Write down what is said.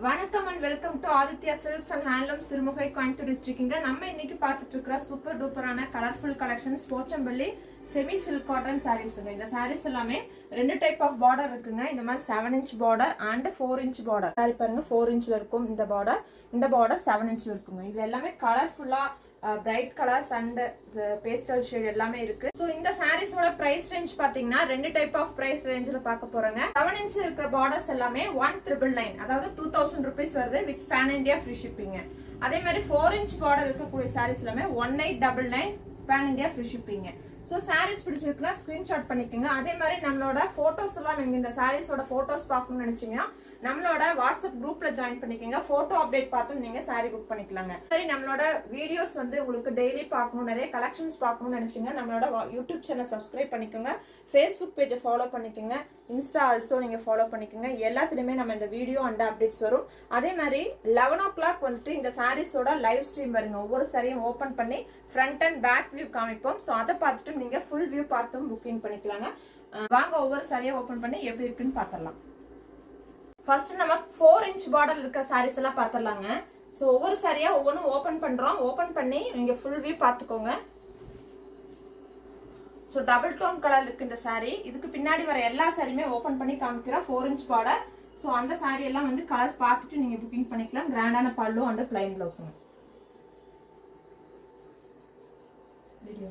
வணக்கம் and welcome to Aditya silks and handloom Sirumugai Coimbatore டிஸ்ட்ரிக்ட்ங்க. நம்ம இன்னைக்கு பார்த்துட்டு இருக்கிற சூப்பர் டூப்பரான colourful collections Pochampally semi silk cotton சாரீஸ்ங்க. இந்த சாரீஸ் எல்லாமே ரெண்டு டைப் ஆஃப் பார்டர் இருக்குங்க. இந்த மாதிரி 7 inch border and 4 inch border. Sorry பாருங்க 4 inchல இருக்கும் இந்த பார்டர் 7 inchல இருக்குங்க. இது எல்லாமே கலர்ஃபுல்லா bright colours and pastel shade எல்லாமே இருக்கு. சோ இந்த சாரீஸோட பிரைஸ் ரேஞ்ச் பாத்தீங்கன்னா ரெண்டு டைப் ஆஃப் பிரைஸ் ரேஞ்ச்ல பார்க்க போறோங்க. 7 inch இருக்கிற பார்டர்ஸ் எல்லாமே 1999, அதாவது 2000 rupees வருது with pan India free shipping. அதே மாதிரி 4 inch பார்டர் இருக்கக்கூடிய சாரீஸ் எல்லாமே 1899 pan India free shipping. So saris பிடிச்சிருக்குன்னா ஸ்கிரீன்ஷாட் பண்ணிக்கோங்க. அதே மாதிரி நம்மளோட போட்டோஸ் எல்லாம் நீங்க இந்த சாரீஸோட போட்டோஸ் பார்க்கணும்னு நினைச்சீங்கன்னா நம்மளோட வாட்ஸ்அப் குரூப்ல ஜாயின் பண்ணிக்கோங்க. போட்டோ அப்டேட் பார்த்து நீங்க சாரி புக் பண்ணிக்கலாங்க. சரி, நம்மளோட வீடியோஸ் வந்து உங்களுக்கு டெய்லி பார்க்கணும், நிறைய கலெக்ஷன்ஸ் பார்க்கணும்னு நினைச்சீங்க நம்மளோட யூடியூப் சேனல் சப்ஸ்கிரைப் பண்ணிக்கோங்க. ஃபேஸ்புக் பேஜை ஃபாலோ பண்ணிக்கோங்க. இன்ஸ்டா ஆல்சோ நீங்க ஃபாலோ பண்ணிக்கோங்க. எல்லாத்துலயுமே நம்ம இந்த வீடியோ அண்ட் அப்டேட்ஸ் வரும். அதே மாதிரி 11 o'clock வந்துட்டு இந்த சாரீஸோட லைவ் ஸ்ட்ரீம் வருங்க. ஒவ்வொரு சாரியும் ஓபன் பண்ணி ஃப்ரண்ட் அண்ட் பேக் வியூ காமிப்போம். ஸோ அதை பார்த்துட்டு நீங்க ஃபுல் வியூ பார்த்தும் புக்கிங் பண்ணிக்கலாங்க. வாங்க ஒவ்வொரு சாரியை ஓபன் பண்ணி எப்படி இருக்குன்னு பார்த்துடலாம். ஃபர்ஸ்ட் நம்ம 4 inch பார்டர் இருக்க சாரீஸ் எல்லாம் பார்த்துடலாங்க. ஸோ ஒவ்வொரு சாரியா ஒவ்வொன்றும் ஓபன் பண்றோம். ஓபன் பண்ணி நீங்க ஃபுல் வியூ பார்த்துக்கோங்க. ஸோ டபுள் டோன் கலர் இருக்கு இந்த சாரி. இதுக்கு பின்னாடி வர எல்லா சாரியுமே ஓபன் பண்ணி காமிக்கிற 4 inch பார்டர். ஸோ அந்த சாரி எல்லாம் வந்து கலர்ஸ் பார்த்துட்டு நீங்க புக்கிங் பண்ணிக்கலாம். கிராண்டான பல்லு அண்ட் பிளைன் பிளவுஸுங்க. வீடியோ